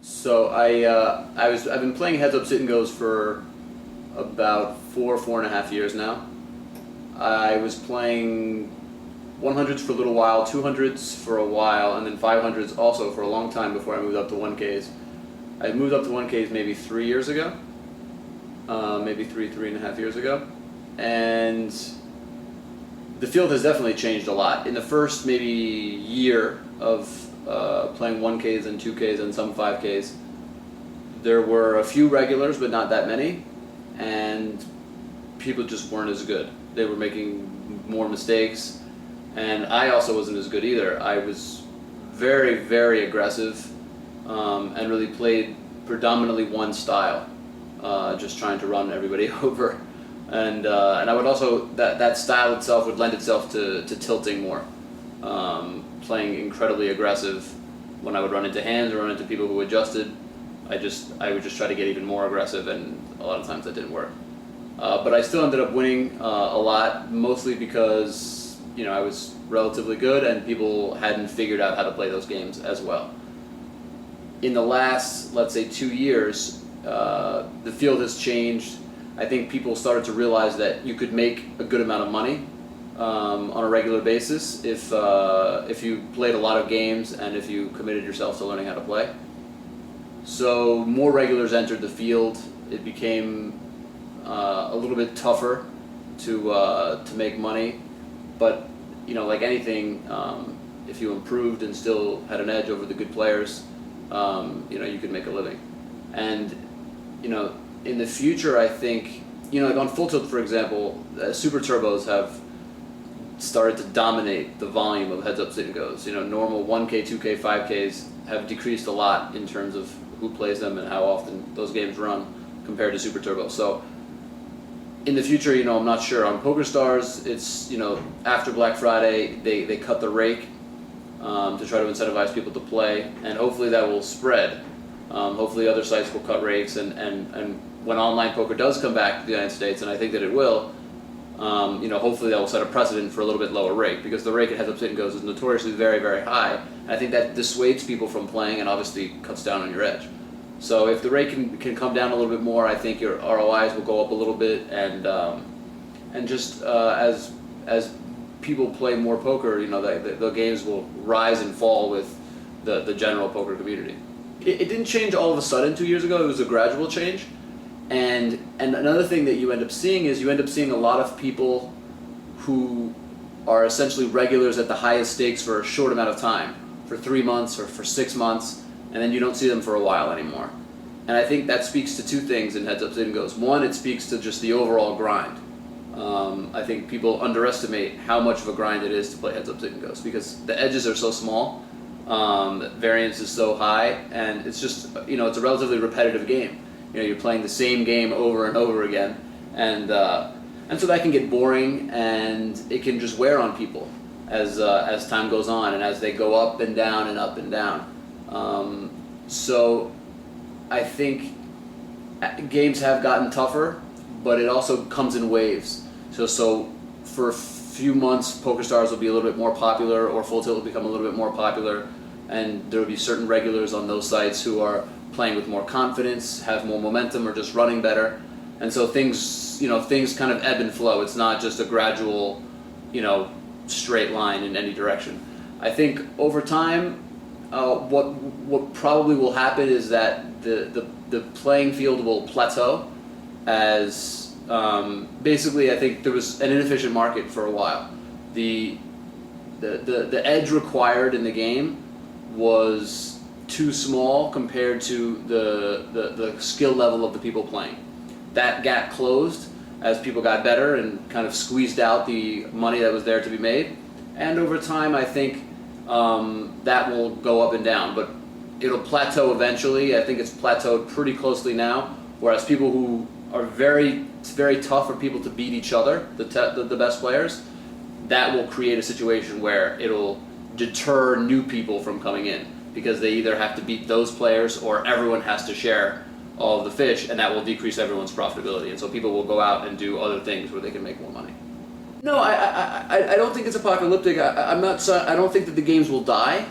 So I've been playing heads up sit and goes for about 4.5 years now. I was playing 100s for a little while, 200s for a while, and then 500s also for a long time before I moved up to 1Ks. I moved up to 1Ks maybe 3 years ago, maybe 3.5 years ago, and the field has definitely changed a lot. In the first maybe year of playing 1Ks and 2Ks and some 5Ks, there were a few regulars, but not that many, and people just weren't as good. They were making more mistakes, and I also wasn't as good either. I was very, very aggressive, and really played predominantly one style, just trying to run everybody over. And I would also, that style itself would lend itself to tilting more, playing incredibly aggressive. When I would run into hands or run into people who adjusted, I would just try to get even more aggressive, and a lot of times that didn't work. But I still ended up winning a lot, mostly because I was relatively good and people hadn't figured out how to play those games as well. In the last, let's say, 2 years, the field has changed. I think people started to realize that you could make a good amount of money on a regular basis if you played a lot of games and if you committed yourself to learning how to play. So more regulars entered the field. It became a little bit tougher to make money, but like anything, if you improved and still had an edge over the good players, you could make a living. And in the future, I think like on full tilt, for example, super turbos have started to dominate the volume of heads up sit and goes. Normal 1K, 2K, 5Ks have decreased a lot in terms of who plays them and how often those games run compared to super turbo. So in the future, I'm not sure. On PokerStars, it's after Black Friday they cut the rake to try to incentivize people to play, and hopefully that will spread. Hopefully other sites will cut rakes, and when online poker does come back to the United States, and I think that it will, hopefully that will set a precedent for a little bit lower rake, because the rake at heads up sit and goes is notoriously very, very high, and I think that dissuades people from playing and obviously cuts down on your edge. So if the rate can come down a little bit more, I think your ROIs will go up a little bit, and just as people play more poker, the games will rise and fall with the general poker community. It didn't change all of a sudden 2 years ago. It was a gradual change, and another thing that you end up seeing is you end up seeing a lot of people who are essentially regulars at the highest stakes for a short amount of time, for 3 months or for 6 months, and then you don't see them for a while anymore. And I think that speaks to two things in heads up sit and goes. One, it speaks to just the overall grind. I think people underestimate how much of a grind it is to play heads up sit and goes, because the edges are so small, variance is so high, and it's just it's a relatively repetitive game. You're playing the same game over and over again, and so that can get boring, and it can just wear on people as time goes on and as they go up and down and up and down. So I think games have gotten tougher, but it also comes in waves. So for a few months, PokerStars will be a little bit more popular, or Full Tilt will become a little bit more popular, and there will be certain regulars on those sites who are playing with more confidence, have more momentum, or just running better. And so things kind of ebb and flow. It's not just a gradual, straight line in any direction. I think over time, what probably will happen is that the playing field will plateau, as basically I think there was an inefficient market for a while. The edge required in the game was too small compared to the skill level of the people playing. That gap closed as people got better and kind of squeezed out the money that was there to be made. And over time, I think that will go up and down, but it'll plateau eventually. I think it's plateaued pretty closely now, whereas people who are it's very tough for people to beat each other, the best players, that will create a situation where it'll deter new people from coming in, because they either have to beat those players or everyone has to share all of the fish, and that will decrease everyone's profitability. And so people will go out and do other things where they can make more money. No, I don't think it's apocalyptic. I don't think that the games will die.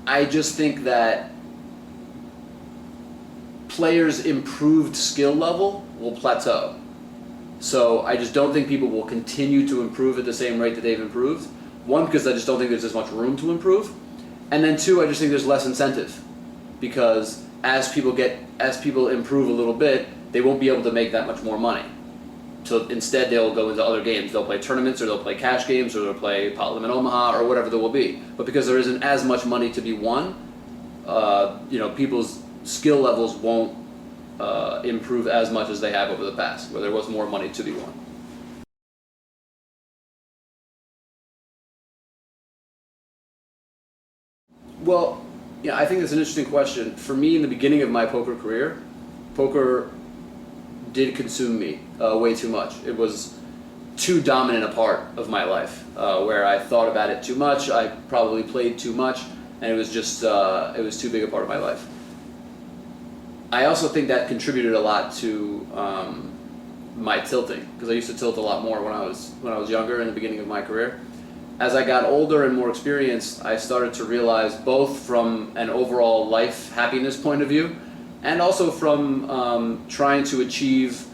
I just think that players' improved skill level will plateau. So I just don't think people will continue to improve at the same rate that they've improved. One, because I just don't think there's as much room to improve. And then two, I just think there's less incentive. Because as people improve a little bit, they won't be able to make that much more money. So instead they'll go into other games. They'll play tournaments, or they'll play cash games, or they'll play Pot Limit Omaha, or whatever there will be. But because there isn't as much money to be won, people's skill levels won't improve as much as they have over the past, where there was more money to be won. Well, yeah, I think that's an interesting question. For me, in the beginning of my poker career, poker did consume me way too much. It was too dominant a part of my life, where I thought about it too much. I probably played too much, and it was just it was too big a part of my life. I also think that contributed a lot to my tilting, because I used to tilt a lot more when I was younger, in the beginning of my career. As I got older and more experienced, I started to realize, both from an overall life happiness point of view, and also from trying to achieve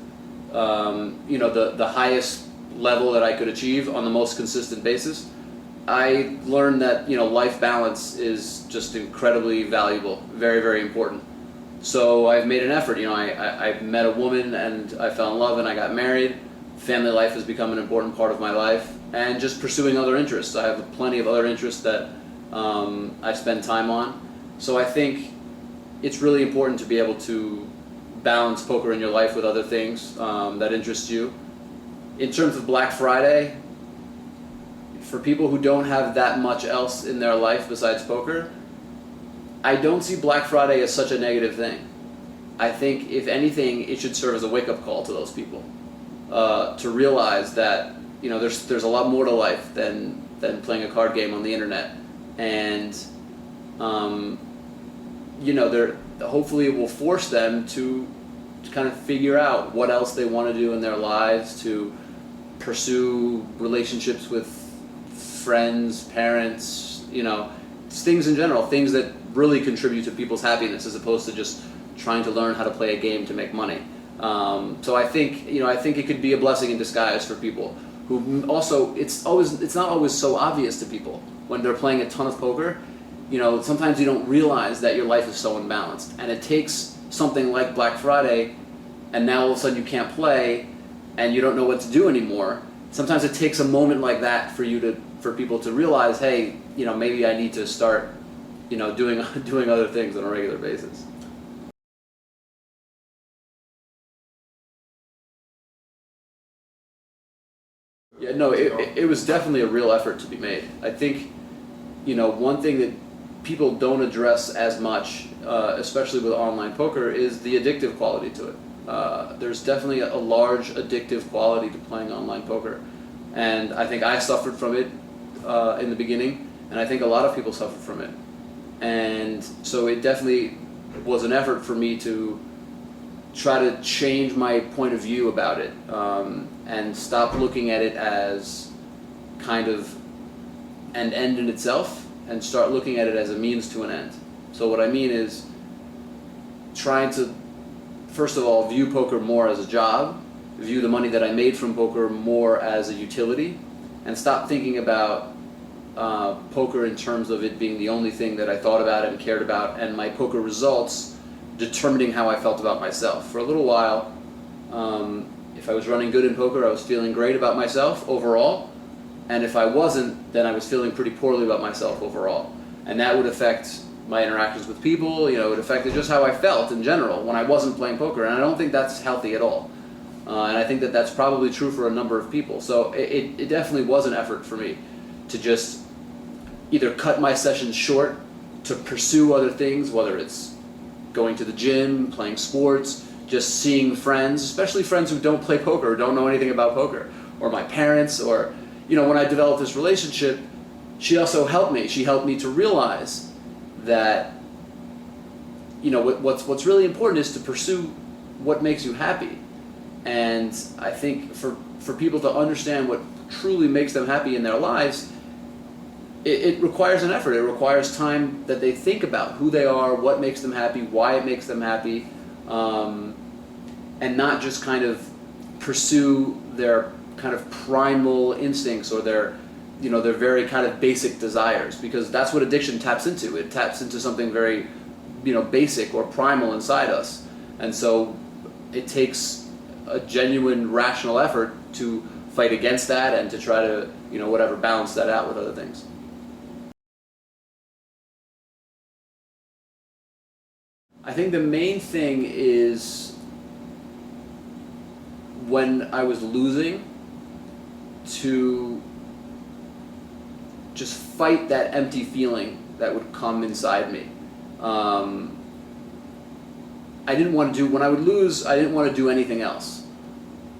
the highest level that I could achieve on the most consistent basis, I learned that life balance is just incredibly valuable, very, very important. So I've made an effort. I met a woman and I fell in love and I got married. Family life has become an important part of my life, and just pursuing other interests. I have plenty of other interests that I spend time on. So I think it's really important to be able to balance poker in your life with other things that interest you. In terms of Black Friday, for people who don't have that much else in their life besides poker, I don't see Black Friday as such a negative thing. I think, if anything, it should serve as a wake-up call to those people, to realize that there's a lot more to life than playing a card game on the internet, and hopefully it will force them to kind of figure out what else they want to do in their lives, to pursue relationships with friends, parents, things in general, things that really contribute to people's happiness, as opposed to just trying to learn how to play a game to make money. So I think it could be a blessing in disguise for people who also, it's not always so obvious to people when they're playing a ton of poker. Sometimes you don't realize that your life is so unbalanced, and it takes something like Black Friday, and now all of a sudden you can't play and you don't know what to do anymore. Sometimes it takes a moment like that for people to realize, hey, maybe I need to start doing other things on a regular basis. Yeah, no, it was definitely a real effort to be made. I think, one thing that people don't address as much, especially with online poker, is the addictive quality to it. There's definitely a large addictive quality to playing online poker, and I think I suffered from it in the beginning, and I think a lot of people suffer from it. And so it definitely was an effort for me to try to change my point of view about it, and stop looking at it as kind of an end in itself, and start looking at it as a means to an end. So what I mean is trying to, first of all, view poker more as a job, view the money that I made from poker more as a utility, and stop thinking about poker in terms of it being the only thing that I thought about and cared about, and my poker results determining how I felt about myself. For a little while, if I was running good in poker, I was feeling great about myself overall, and if I wasn't, then I was feeling pretty poorly about myself overall. And that would affect my interactions with people, it affected just how I felt in general when I wasn't playing poker, and I don't think that's healthy at all. And I think that that's probably true for a number of people. So it definitely was an effort for me to just either cut my sessions short to pursue other things, whether it's going to the gym, playing sports, just seeing friends, especially friends who don't play poker or don't know anything about poker, or my parents, or, when I developed this relationship, she also helped me. She helped me to realize that, what's really important is to pursue what makes you happy. And I think for people to understand what truly makes them happy in their lives, it requires an effort. It requires time that they think about who they are, what makes them happy, why it makes them happy, and not just kind of pursue their kind of primal instincts or their very kind of basic desires, because that's what addiction taps into. It taps into something very, basic or primal inside us. And so it takes a genuine rational effort to fight against that and to try to, balance that out with other things. I think the main thing is when I was losing, to just fight that empty feeling that would come inside me. When I would lose, I didn't want to do anything else.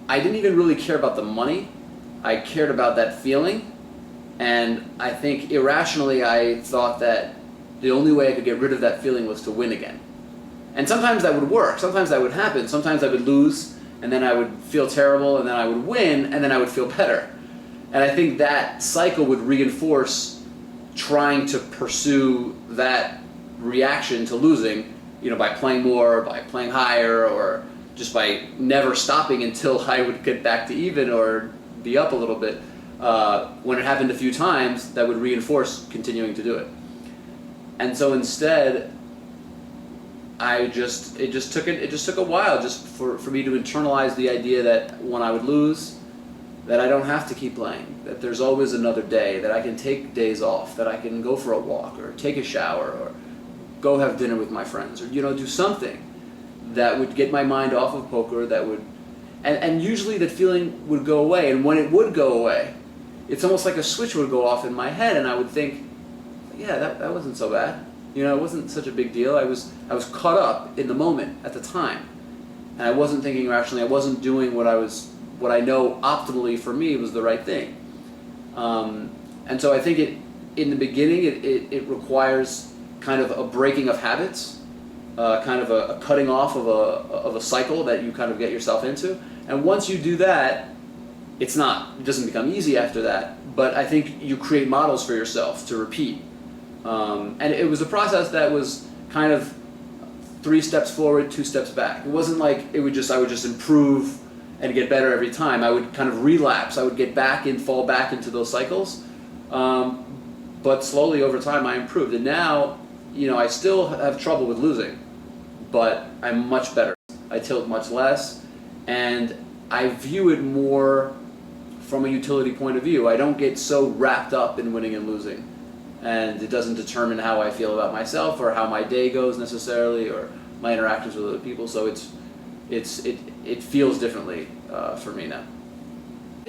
I didn't even really care about the money. I cared about that feeling, and I think irrationally I thought that the only way I could get rid of that feeling was to win again. And sometimes that would work, sometimes that would happen, sometimes I would lose, and then I would feel terrible, and then I would win, and then I would feel better. And I think that cycle would reinforce trying to pursue that reaction to losing, by playing more, by playing higher, or just by never stopping until I would get back to even or be up a little bit. When it happened a few times, that would reinforce continuing to do it. And so instead, it just took a while just for me to internalize the idea that when I would lose, that I don't have to keep playing, that there's always another day, that I can take days off, that I can go for a walk or take a shower or go have dinner with my friends, or do something that would get my mind off of poker, that would, and usually that feeling would go away. And when it would go away, it's almost like a switch would go off in my head, and I would think, yeah, that wasn't so bad. It wasn't such a big deal. I was caught up in the moment at the time, and I wasn't thinking rationally. I wasn't doing what I know optimally for me was the right thing. And so I think in the beginning it requires kind of a breaking of habits, kind of a cutting off of a cycle that you kind of get yourself into. And once you do that, it doesn't become easy after that, but I think you create models for yourself to repeat. And it was a process that was kind of 3 steps forward, 2 steps back. It wasn't like I would just improve and get better every time. I would kind of relapse. I would get back and fall back into those cycles. But slowly over time I improved. And now, I still have trouble with losing, but I'm much better. I tilt much less, and I view it more from a utility point of view. I don't get so wrapped up in winning and losing, and it doesn't determine how I feel about myself or how my day goes necessarily, or my interactions with other people. So it feels differently for me now.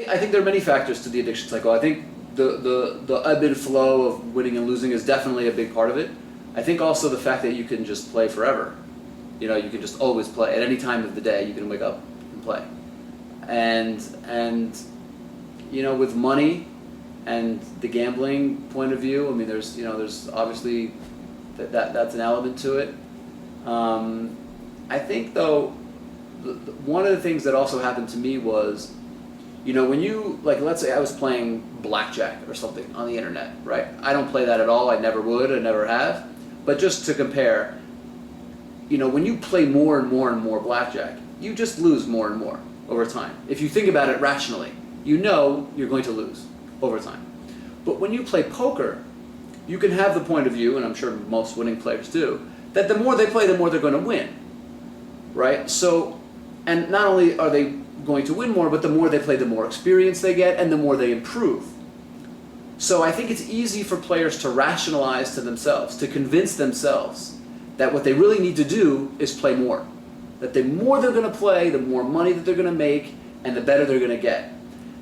I think there are many factors to the addiction cycle. I think the ebb and flow of winning and losing is definitely a big part of it. I think also the fact that you can just play forever. You can just always play. At any time of the day, you can wake up and play. And with money and the gambling point of view, I mean, there's obviously that's an element to it. I think, though, one of the things that also happened to me was, when you, let's say I was playing blackjack or something on the internet, right? I don't play that at all. I never would. I never have. But just to compare, when you play more and more and more blackjack, you just lose more and more over time. If you think about it rationally, you're going to lose over time. But when you play poker, you can have the point of view, and I'm sure most winning players do, that the more they play, the more they're going to win, right? So, and not only are they going to win more, but the more they play, the more experience they get, and the more they improve. So I think it's easy for players to rationalize to themselves, to convince themselves that what they really need to do is play more. That the more they're going to play, the more money that they're going to make, and the better they're going to get.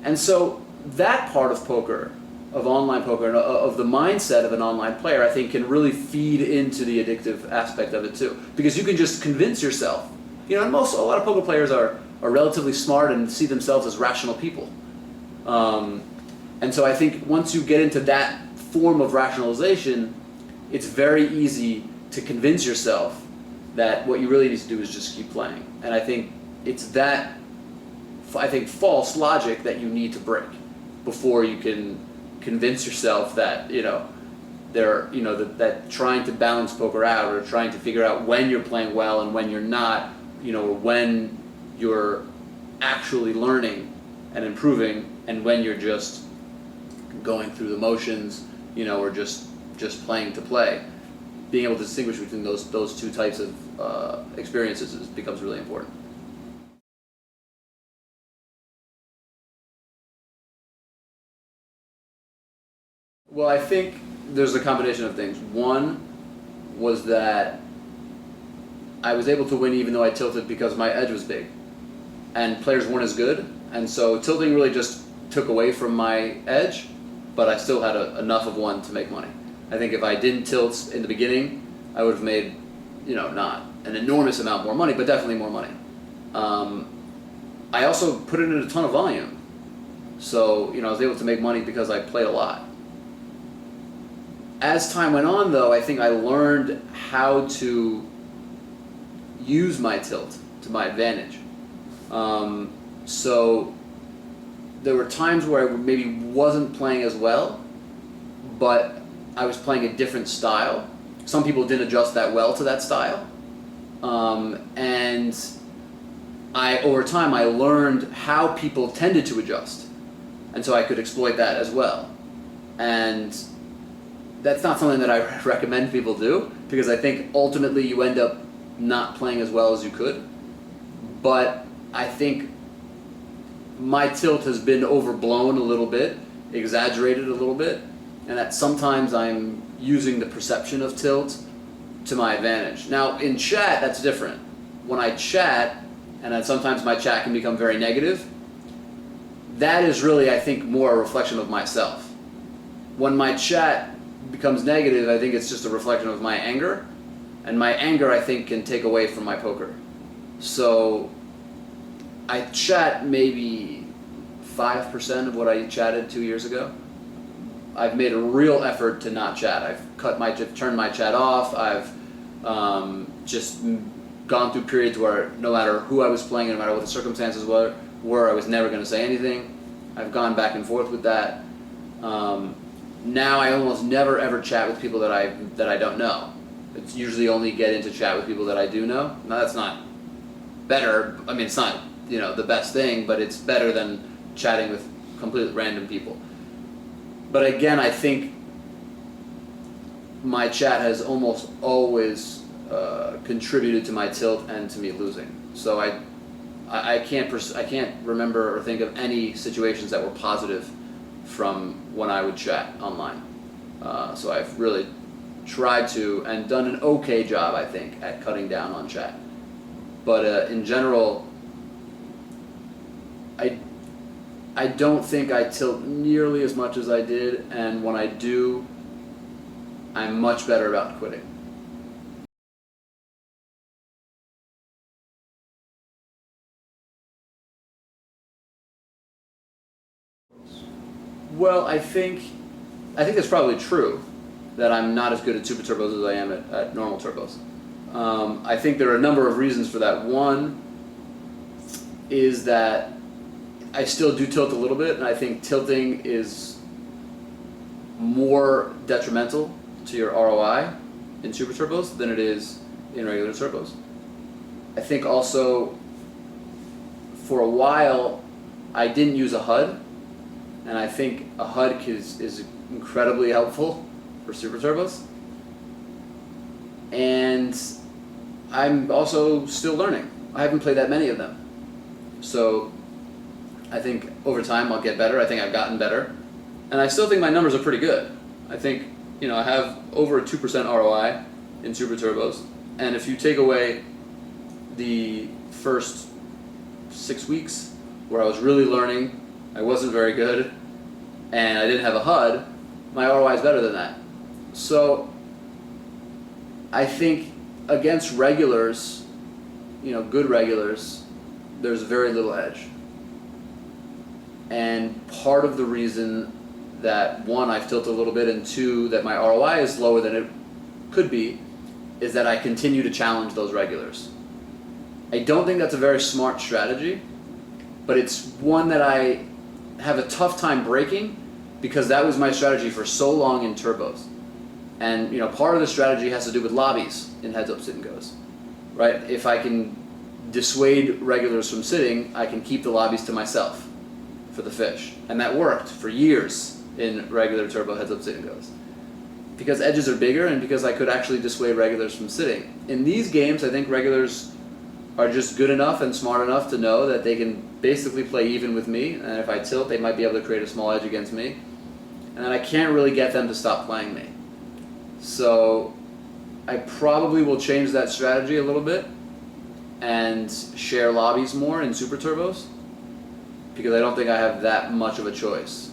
And so that part of poker, of online poker, and of the mindset of an online player, I think can really feed into the addictive aspect of it too. Because you can just convince yourself. And a lot of poker players are relatively smart and see themselves as rational people. And so I think once you get into that form of rationalization, it's very easy to convince yourself that what you really need to do is just keep playing. And I think it's that, false logic that you need to break before you can convince yourself that, that trying to balance poker out, or trying to figure out when you're playing well and when you're not, when you're actually learning and improving, and when you're just going through the motions, or just playing to play. Being able to distinguish between those two types of experiences becomes really important. Well, I think there's a combination of things. One was that I was able to win even though I tilted because my edge was big, and players weren't as good, and so tilting really just took away from my edge, but I still had enough of one to make money. I think if I didn't tilt in the beginning, I would have made, not an enormous amount more money, but definitely more money. I also put it in a ton of volume, so I was able to make money because I played a lot. As time went on, though, I think I learned how to use my tilt to my advantage. So there were times where I maybe wasn't playing as well, but I was playing a different style. Some people didn't adjust that well to that style. And over time, I learned how people tended to adjust. And so I could exploit that as well. And that's not something that I recommend people do, because I think ultimately you end up not playing as well as you could. But I think my tilt has been overblown a little bit, exaggerated a little bit, and that sometimes I'm using the perception of tilt to my advantage. Now, in chat, that's different. When I chat, and then sometimes my chat can become very negative, that is really, I think, more a reflection of myself. When my chat becomes negative, I think it's just a reflection of my anger, and my anger, I think, can take away from my poker. So I chat maybe 5% of what I chatted 2 years ago. I've made a real effort to not chat. I've turned my chat off. I've just gone through periods where no matter who I was playing, no matter what the circumstances were, I was never going to say anything. I've gone back and forth with that. Now I almost never ever chat with people that I don't know. It's usually only get into chat with people that I do know. Now that's not better. I mean, it's not the best thing, but it's better than chatting with completely random people. But again, I think my chat has almost always contributed to my tilt and to me losing. So I can't remember or think of any situations that were positive from when I would chat online. So I've really tried to and done an okay job, I think, at cutting down on chat. But in general, I don't think I tilt nearly as much as I did, and when I do, I'm much better about quitting. Well, I think that's probably true, that I'm not as good at super turbos as I am at normal turbos. I think there are a number of reasons for that. One is that I still do tilt a little bit, and I think tilting is more detrimental to your ROI in super turbos than it is in regular turbos. I think also, for a while, I didn't use a HUD, and I think a HUD is incredibly helpful for super turbos. And I'm also still learning. I haven't played that many of them. So I think over time I'll get better. I think I've gotten better. And I still think my numbers are pretty good. I think, I have over a 2% ROI in super turbos. And if you take away the first 6 weeks where I was really learning, I wasn't very good, and I didn't have a HUD, my ROI is better than that. So I think against regulars, good regulars, there's very little edge. And part of the reason that, one, I've tilted a little bit, and two, that my ROI is lower than it could be, is that I continue to challenge those regulars. I don't think that's a very smart strategy, but it's one that I have a tough time breaking, because that was my strategy for so long in turbos. And part of the strategy has to do with lobbies in heads up sit and goes, right? If I can dissuade regulars from sitting, I can keep the lobbies to myself for the fish. And that worked for years in regular turbo heads-up sit-and-goes. Because edges are bigger and because I could actually dissuade regulars from sitting. In these games, I think regulars are just good enough and smart enough to know that they can basically play even with me, and if I tilt, they might be able to create a small edge against me, and then I can't really get them to stop playing me. So I probably will change that strategy a little bit and share lobbies more in super turbos, because I don't think I have that much of a choice.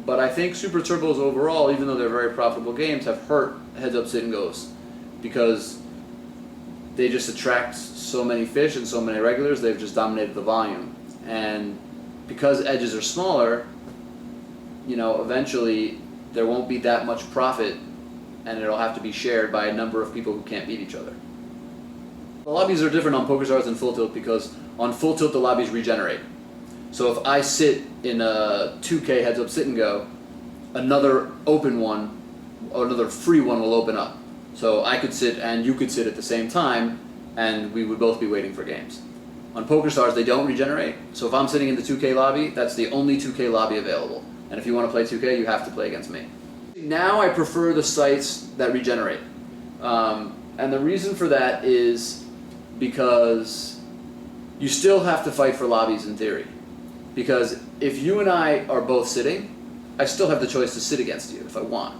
But I think super turbos overall, even though they're very profitable games, have hurt heads-up sit-and-goes, because they just attract so many fish and so many regulars, they've just dominated the volume. And because edges are smaller, you know, eventually there won't be that much profit, and it'll have to be shared by a number of people who can't beat each other. The lobbies are different on PokerStars and Full Tilt because on Full Tilt the lobbies regenerate. So if I sit in a 2K heads-up sit-and-go, another open one, or another free one will open up. So I could sit and you could sit at the same time, and we would both be waiting for games. On PokerStars, they don't regenerate. So if I'm sitting in the 2K lobby, that's the only 2K lobby available. And if you want to play 2K, you have to play against me. Now I prefer the sites that regenerate. And the reason for that is because you still have to fight for lobbies in theory. Because if you and I are both sitting, I still have the choice to sit against you if I want.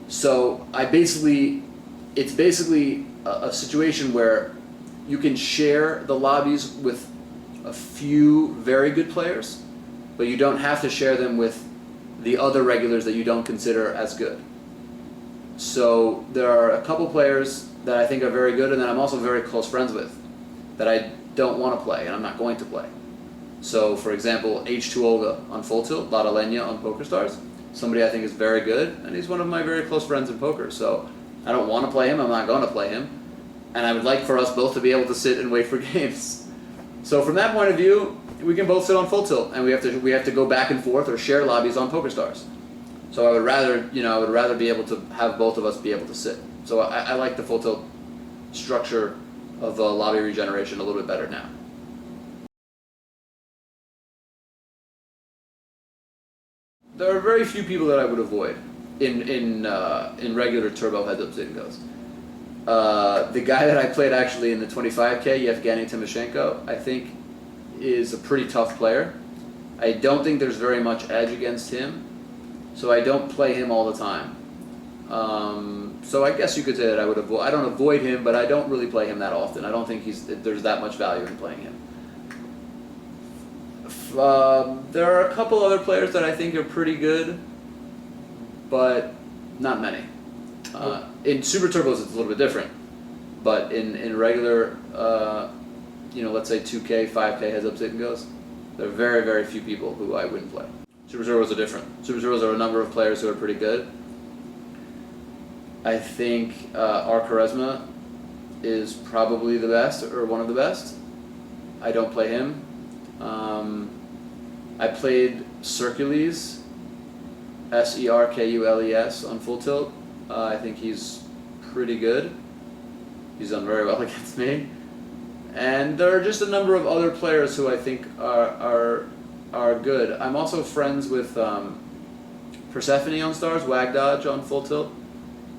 So it's basically a situation where you can share the lobbies with a few very good players, but you don't have to share them with the other regulars that you don't consider as good. So there are a couple players that I think are very good and that I'm also very close friends with that I don't want to play and I'm not going to play. So for example, H2 Olga on Full Tilt, Lada Lenya on PokerStars, somebody I think is very good, and he's one of my very close friends in poker. So I don't want to play him, I'm not going to play him, and I would like for us both to be able to sit and wait for games. So from that point of view, we can both sit on Full Tilt, and we have to go back and forth or share lobbies on PokerStars. So I would rather be able to have both of us be able to sit. So I like the Full Tilt structure of lobby regeneration a little bit better now. There are very few people that I would avoid in regular turbo heads-up sit-and-goes. The guy that I played actually in the 25K, Yevgeny Timoshenko, I think is a pretty tough player. I don't think there's very much edge against him, so I don't play him all the time. So I guess you could say that I don't avoid him, but I don't really play him that often. I don't think there's that much value in playing him. There are a couple other players that I think are pretty good, but not many. In Super Turbos it's a little bit different, but in regular, let's say 2K, 5K heads-up sit-and-goes, there are very, very few people who I wouldn't play. Super Turbos are different. Super Turbos are a number of players who are pretty good. I think our Charisma is probably the best, or one of the best. I don't play him. I played Serkules, Serkules on Full Tilt. I think he's pretty good. He's done very well against me. And there are just a number of other players who I think are good. I'm also friends with Persephone on Stars, Wag Dodge on Full Tilt,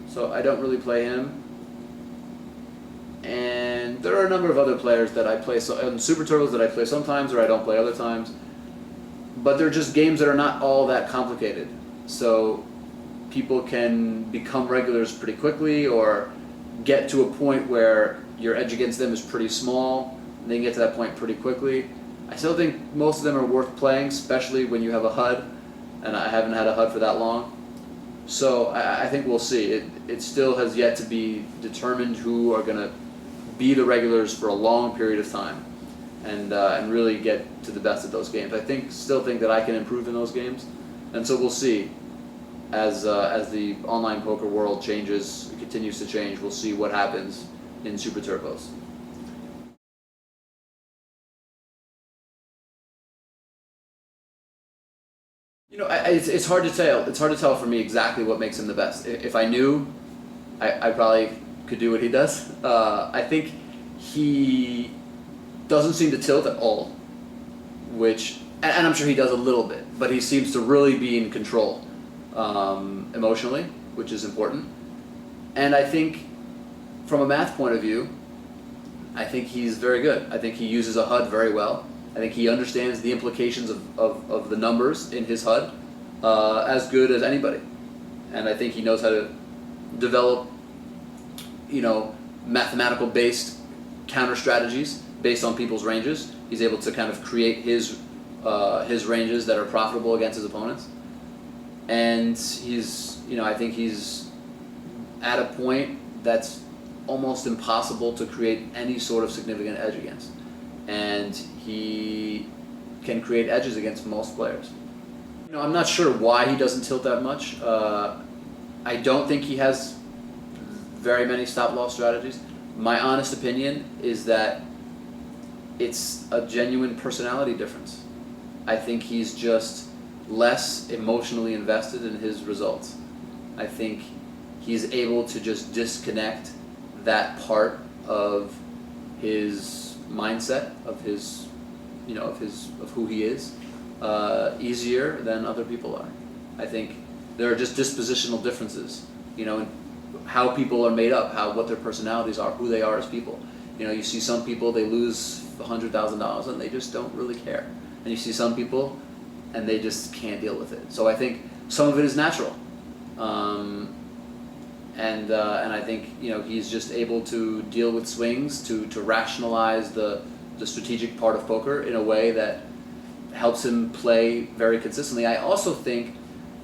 so I don't really play him. And there are a number of other players that I play on Super Turbos that I play sometimes or I don't play other times. But they're just games that are not all that complicated. So people can become regulars pretty quickly or get to a point where your edge against them is pretty small, and they can get to that point pretty quickly. I still think most of them are worth playing, especially when you have a HUD, and I haven't had a HUD for that long. So I think we'll see. It still has yet to be determined who are going to be the regulars for a long period of time and really get to the best of those games. I still think that I can improve in those games, and so we'll see. As the online poker world changes, it continues to change, we'll see what happens in Super Turbos. It's hard to tell. It's hard to tell for me exactly what makes him the best. If I knew, I probably could do what he does. I think he doesn't seem to tilt at all, which, and I'm sure he does a little bit, but he seems to really be in control emotionally, which is important. And I think from a math point of view, I think he's very good. I think he uses a HUD very well. I think he understands the implications of the numbers in his HUD as good as anybody. And I think he knows how to develop, mathematical based counter strategies based on people's ranges. He's able to kind of create his ranges that are profitable against his opponents. And I think he's at a point that's almost impossible to create any sort of significant edge against. And he can create edges against most players. I'm not sure why he doesn't tilt that much. I don't think he has very many stop-loss strategies. My honest opinion is that it's a genuine personality difference. I think he's just less emotionally invested in his results. I think he's able to just disconnect that part of his mindset, of his, of who he is, easier than other people are. I think there are just dispositional differences, in how people are made up, what their personalities are, who they are as people. You see some people, they lose $100,000 and they just don't really care. And you see some people and they just can't deal with it. So I think some of it is natural. And I think he's just able to deal with swings, to rationalize the strategic part of poker in a way that helps him play very consistently. I also think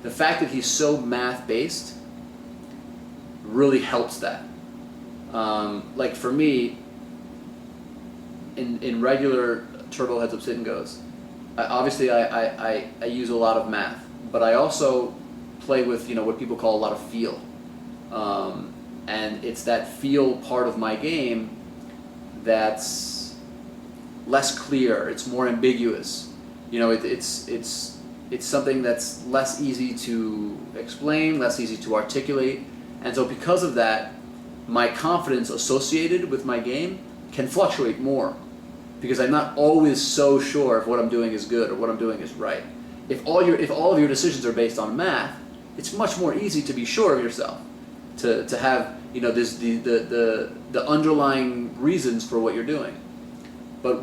the fact that he's so math-based really helps that. Like for me, in regular turbo heads up sit and goes, obviously I use a lot of math, but I also play with what people call a lot of feel. And it's that feel part of my game that's less clear. It's more ambiguous. It's something that's less easy to explain, less easy to articulate. And so because of that, my confidence associated with my game can fluctuate more, because I'm not always so sure if what I'm doing is good or what I'm doing is right. If all of your decisions are based on math, it's much more easy to be sure of yourself, to have the underlying reasons for what you're doing. But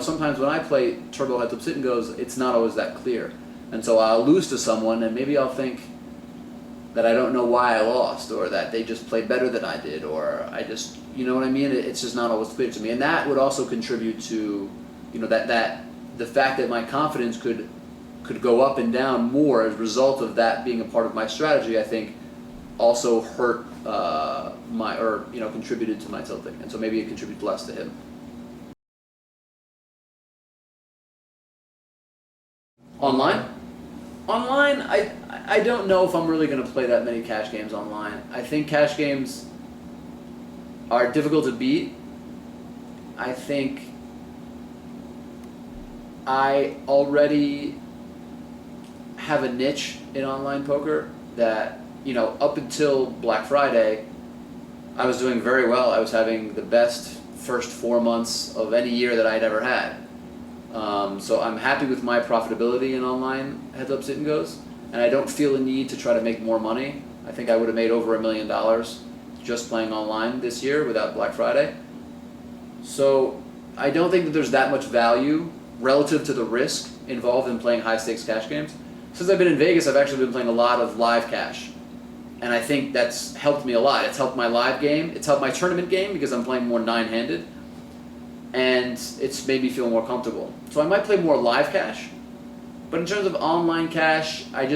sometimes when I play turbo heads up sit and goes, it's not always that clear, and so I'll lose to someone and maybe I'll think that I don't know why I lost, or that they just played better than I did, or I just, what I mean? It's just not always clear to me, and that would also contribute to, that the fact that my confidence could go up and down more as a result of that being a part of my strategy. I think also hurt contributed to my tilting, and so maybe it contributed less to him. Online, I don't know if I'm really going to play that many cash games online. I think cash games are difficult to beat. I think I already have a niche in online poker that, up until Black Friday, I was doing very well. I was having the best first 4 months of any year that I'd ever had. So I'm happy with my profitability in online heads up sit and goes, and I don't feel a need to try to make more money. I think I would have made over $1 million just playing online this year without Black Friday. So I don't think that there's that much value relative to the risk involved in playing high stakes cash games. Since I've been in Vegas, I've actually been playing a lot of live cash, and I think that's helped me a lot. It's helped my live game. It's helped my tournament game because I'm playing more nine-handed, and it's made me feel more comfortable. So I might play more live cash, but in terms of online cash, I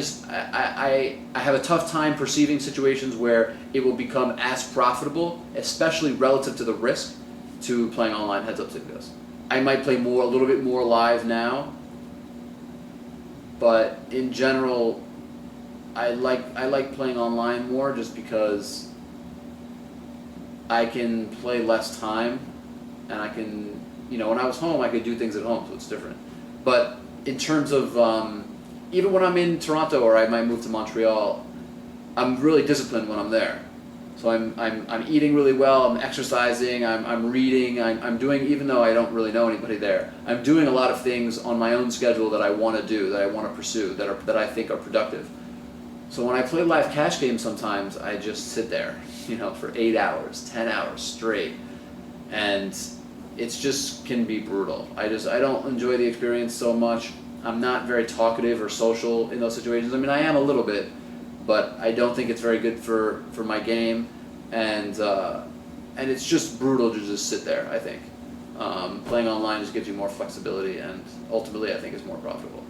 have a tough time perceiving situations where it will become as profitable, especially relative to the risk, to playing online heads up sit and goes. I might play a little bit more live now, but in general, I like playing online more just because I can play less time, and I can, when I was home, I could do things at home, so it's different. But in terms of, even when I'm in Toronto or I might move to Montreal, I'm really disciplined when I'm there. So I'm eating really well, I'm exercising, I'm reading, I'm doing, even though I don't really know anybody there, I'm doing a lot of things on my own schedule that I want to do, that I want to pursue, that I think are productive. So when I play live cash games sometimes, I just sit there, for 8 hours, 10 hours straight. And it's just can be brutal. I don't enjoy the experience so much. I'm not very talkative or social in those situations. I mean, I am a little bit, but I don't think it's very good for my game, and it's just brutal to just sit there, I think. Playing online just gives you more flexibility, and ultimately I think is more profitable.